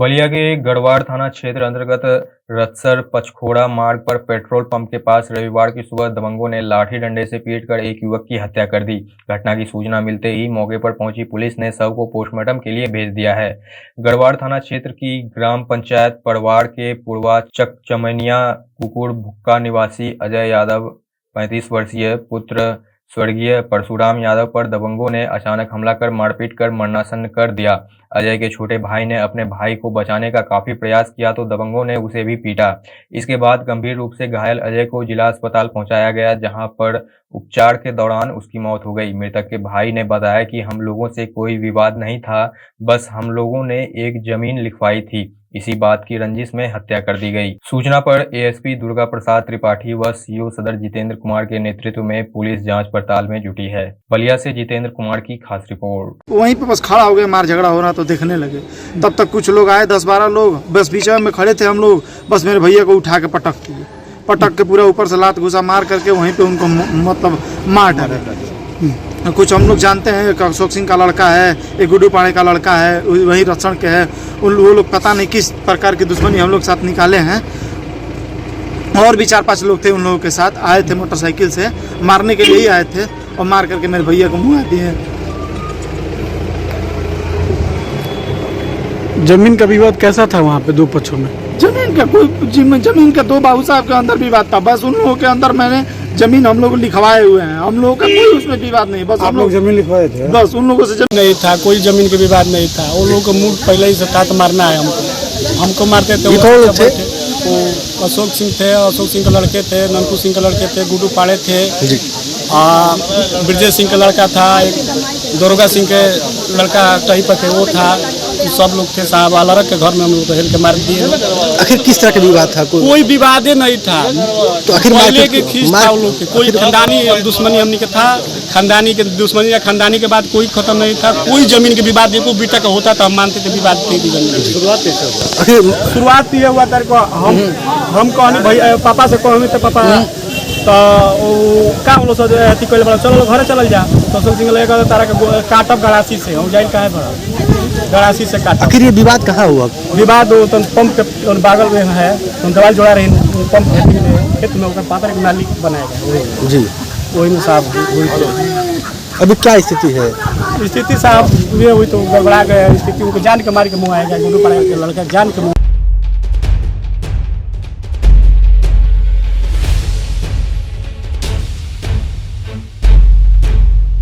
बलिया के गढ़वाड़ थाना क्षेत्र अंतर्गत रतसर पचखोड़ा मार्ग पर पेट्रोल पंप के पास रविवार की सुबह दबंगों ने लाठी डंडे से पीटकर एक युवक की हत्या कर दी। घटना की सूचना मिलते ही मौके पर पहुंची पुलिस ने शव को पोस्टमार्टम के लिए भेज दिया है। गढ़वाड़ थाना क्षेत्र की ग्राम पंचायत पड़वाड़ के पुरवा चकचमनिया कुकुड़ भुक्का निवासी अजय यादव 35 वर्षीय पुत्र स्वर्गीय परशुराम यादव पर दबंगों ने अचानक हमला कर मारपीट कर मरणासन्न कर दिया। अजय के छोटे भाई ने अपने भाई को बचाने का काफी प्रयास किया तो दबंगों ने उसे भी पीटा। इसके बाद गंभीर रूप से घायल अजय को जिला अस्पताल पहुंचाया गया, जहां पर उपचार के दौरान उसकी मौत हो गई। मृतक के भाई ने बताया कि हम लोगों से कोई विवाद नहीं था, बस हम लोगों ने एक जमीन लिखवाई थी, इसी बात की रंजिश में हत्या कर दी गई। सूचना पर एएसपी दुर्गा प्रसाद त्रिपाठी व सीओ सदर जितेंद्र कुमार के नेतृत्व में पुलिस जांच पड़ताल में जुटी है। बलिया से जितेंद्र कुमार की खास रिपोर्ट। वहीं पे बस खड़ा हो गए, मार झगड़ा हो रहा तो देखने लगे। तब तक कुछ लोग आए, 10-12 लोग, बस बीच में खड़े थे हम लोग। बस मेरे भैया को उठा के पटक के पूरा ऊपर से लात घुसा मार करके वहीं पे उनको मतलब मार डाले। कुछ हम लोग जानते हैं, अशोक सिंह का लड़का है, एक गुड्डू पाड़े का लड़का है, वही रक्षण के है। वो लोग पता नहीं किस प्रकार की दुश्मनी हम लोग साथ निकाले हैं। और भी 4-5 लोग थे, उन लोगों के साथ आए थे, मोटरसाइकिल से मारने के लिए ही आए थे और मार करके मेरे भैया को मुआ दिए। जमीन का विवाद कैसा था वहाँ पे दो पक्षों में? जमीन का 2 बाबू साहब के अंदर विवाद था। बस उन लोगों के अंदर मैंने जमीन हम लोग लिखवाए हुए हैं, हम लोगों का कोई उसमें विवाद नहीं। बस आप लोग जमीन लिखवाए थे? बस उन लोगों से जमीन नहीं था, कोई जमीन के विवाद नहीं था। उन लोगों का मूड पहले ही से था तो मारना है हमको मारते थे। वो अशोक सिंह थे, अशोक सिंह के लड़के थे, ननकू सिंह के लड़के थे, गुड्डू पाड़े थे, ब्रजेश सिंह का लड़का था, एक दरोगा सिंह के लड़का कहीं पर थे, वो था। सब लोग थे साहब, अलग के घर में हम लोग को हेल के मार दिए। आखिर किस तरह का विवाद था? कोई विवाद नहीं था। तो आखिर पहले के खींच था उन लोग के, कोई खानदानी दुश्मनी हमने के था। खानदानी के दुश्मनी या खानदानी के बाद कोई खत्म नहीं था। कोई जमीन के विवाद नहीं, कोई बेटा का होता था हम मानते थे विवाद थी जमीन। शुरुआत ये हुआ तार को हम कहनी भैया पापा से कहनी तो पापा तो का हम लोग अथी कैले बड़ा चलो घर चल जा। तो अशोक सिंह लेकर तारा के काटब गड़ासी से हम जाए कहे बड़ा गड़ासी से काट। आखिर ये विवाद कहाँ हुआ? विवाद तो पंप के बागल में है, तो दवाई जोड़ा रही पंप खेत में ओकर पात्र के नाली बनाया गया जी, वही में साहब। अभी क्या स्थिति है? स्थिति साहब ये हुई तो गड़बड़ा गया स्थिति, उनको जान के मार के मुँह आएगा, गुड्डू पाड़ा के लड़का जान के मुँह।